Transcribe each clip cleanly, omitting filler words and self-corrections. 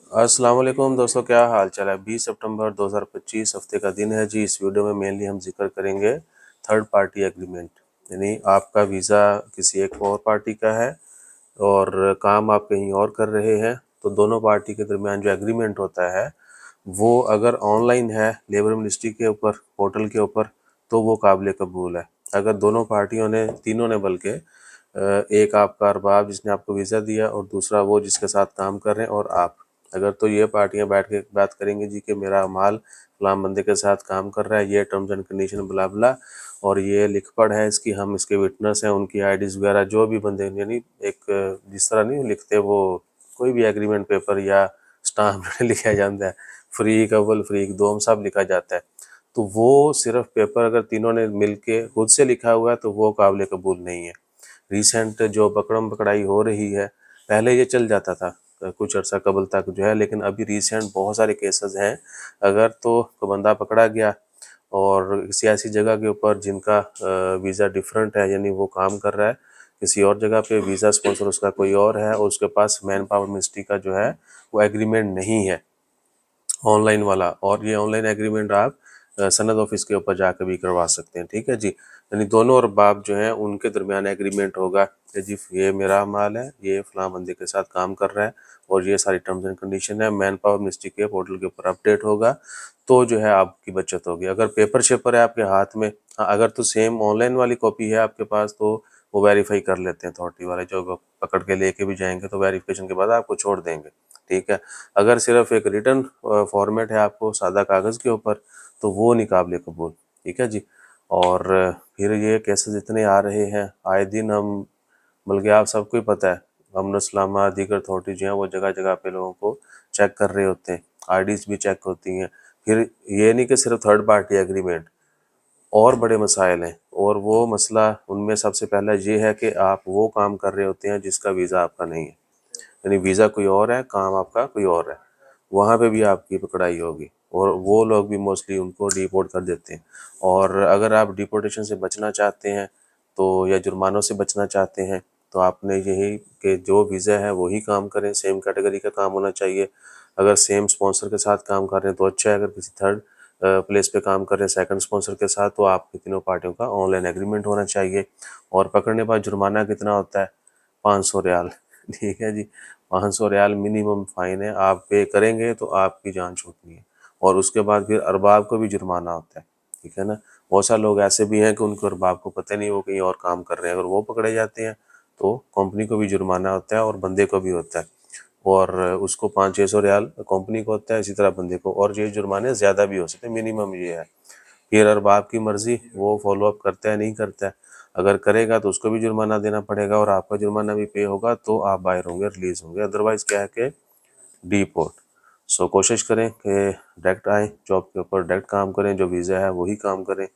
अस्सलाम वालेकुम दोस्तों, क्या हाल चाल है। 20 सितंबर 2025 हफ्ते का दिन है जी। इस वीडियो में मेनली हम जिक्र करेंगे थर्ड पार्टी एग्रीमेंट, यानी आपका वीज़ा किसी एक और पार्टी का है और काम आप कहीं और कर रहे हैं, तो दोनों पार्टी के दरमियान जो एग्रीमेंट होता है वो अगर ऑनलाइन है लेबर मिनिस्ट्री के ऊपर, पोर्टल के ऊपर, तो वो काबिल कबूल है। अगर दोनों पार्टियों ने, तीनों ने बल्कि, एक आपका अरबाब जिसने आपको वीज़ा दिया और दूसरा वो जिसके साथ काम कर रहे हैं और आप, अगर तो ये पार्टियां बैठ के बात करेंगी जी कि मेरा माल फलां बंदे के साथ काम कर रहा है, ये टर्म्स एंड कंडीशन बला बला और ये लिख पढ़ है इसकी, हम इसके विटनेस हैं, उनकी आईडीज़ वगैरह जो भी बंदे, यानी एक जिस तरह नहीं लिखते वो कोई भी एग्रीमेंट पेपर या स्टाम्प लिखा जाता है, फ्रीक अव्वल फ्रीक दोम सब लिखा जाता है, तो वो सिर्फ पेपर अगर तीनों ने मिलके खुद से लिखा हुआ है तो वो काबिल कबूल नहीं है। रिसेंट जो पकड़म पकड़ाई हो रही है, पहले ये चल जाता था कुछ अर्सा कबल तक जो है, लेकिन अभी रिसेंट बहुत सारे केसेस हैं। अगर तो बंदा पकड़ा गया और किसी ऐसी जगह के ऊपर जिनका वीज़ा डिफरेंट है, यानी वो काम कर रहा है किसी और जगह पे, वीज़ा स्पॉन्सर उसका कोई और है और उसके पास मैन पावर मिनिस्ट्री का जो है वो एग्रीमेंट नहीं है ऑनलाइन वाला, और ये ऑनलाइन एग्रीमेंट आप सनद ऑफिस के ऊपर जाकर भी करवा सकते हैं, ठीक है जी। यानी दोनों अरबाब जो हैं उनके दरमियान एग्रीमेंट होगा कि जी ये मेरा माल है, ये फलां बंदे के साथ काम कर रहा है और ये सारी टर्म्स एंड कंडीशन है, मैन पावर मिनिस्ट्री के पोर्टल के ऊपर अपडेट होगा, तो जो है आपकी बचत होगी। अगर पेपर शेपर है आपके हाथ में, हाँ, अगर तो सेम ऑनलाइन वाली कॉपी है आपके पास तो वो वेरीफाई कर लेते हैं अथॉरिटी वाले, जो पकड़ के लेके भी जाएंगे तो वेरिफिकेशन के बाद आपको छोड़ देंगे, ठीक है। अगर सिर्फ एक रिटर्न फॉर्मेट है आपको सादा कागज़ के ऊपर, तो वो नहीं काबिल कबूल, ठीक है जी। और फिर ये केसेस इतने आ रहे हैं आए दिन, हम बल्कि आप सबको ही पता है, अमन इस्लामा दीगर अथॉरिटी जो है वो जगह जगह पे लोगों को चेक कर रहे होते हैं, आईडीज़ भी चेक होती हैं। फिर ये नहीं कि सिर्फ थर्ड पार्टी एग्रीमेंट, और बड़े मसाइल हैं, और वो मसला उनमें सबसे पहला ये है कि आप वो काम कर रहे होते हैं जिसका वीज़ा आपका नहीं है, यानी वीज़ा कोई और है, काम आपका कोई और है, वहाँ पे भी आपकी पकड़ाई होगी और वो लोग भी मोस्टली उनको डिपोर्ट कर देते हैं। और अगर आप डिपोर्टेशन से बचना चाहते हैं तो, या जुर्मानों से बचना चाहते हैं, तो आपने यही कि जो वीज़ा है वही काम करें, सेम कैटेगरी का काम होना चाहिए। अगर सेम स्पॉन्सर के साथ काम कर रहे हैं तो अच्छा है, अगर किसी थर्ड प्लेस पे काम कर रहे हैं सेकंड स्पॉन्सर के साथ, तो आपकी तीनों पार्टियों का ऑनलाइन एग्रीमेंट होना चाहिए। और पकड़ने पर जुर्माना कितना होता है? 500 रियाल, ठीक है जी। 500 रियाल मिनिमम फ़ाइन है, आप पे करेंगे तो आपकी जान छूटनी है। और उसके बाद फिर अरबाब को भी जुर्माना होता है, ठीक है ना। बहुत सारे लोग ऐसे भी हैं कि उनको अरबाब को पता नहीं, वो कहीं और काम कर रहे हैं, अगर वो पकड़े जाते हैं तो कंपनी को भी जुर्माना होता है और बंदे को भी होता है, और उसको 500-600 रियाल कंपनी को होता है, इसी तरह बंदे को, और ये जुर्माने ज़्यादा भी हो सकते हैं, मिनिमम ये है। फिर अरबाब की मर्ज़ी, वो फॉलो अप करता है नहीं करता है, अगर करेगा तो उसको भी जुर्माना देना पड़ेगा और आपका जुर्माना भी पे होगा, तो आप बाहर होंगे, रिलीज़ होंगे, अदरवाइज़ क्या है कि डीपोर्ट। सो कोशिश करें कि डायरेक्ट आएँ जॉब के ऊपर, डायरेक्ट काम करें, जो वीज़ा है वही काम करें,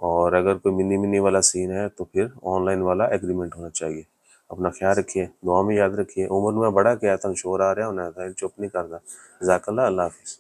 और अगर कोई मिनी मिनी वाला सीन है तो फिर ऑनलाइन वाला एग्रीमेंट होना चाहिए। अपना ख्याल रखिए, दुआ में याद रखिए। उम्र में बड़ा क्या, तंग शोर आ रहा है, उन्हें चुप नहीं करता। जज़ाकल्लाह, अल्लाह हाफ़िज़।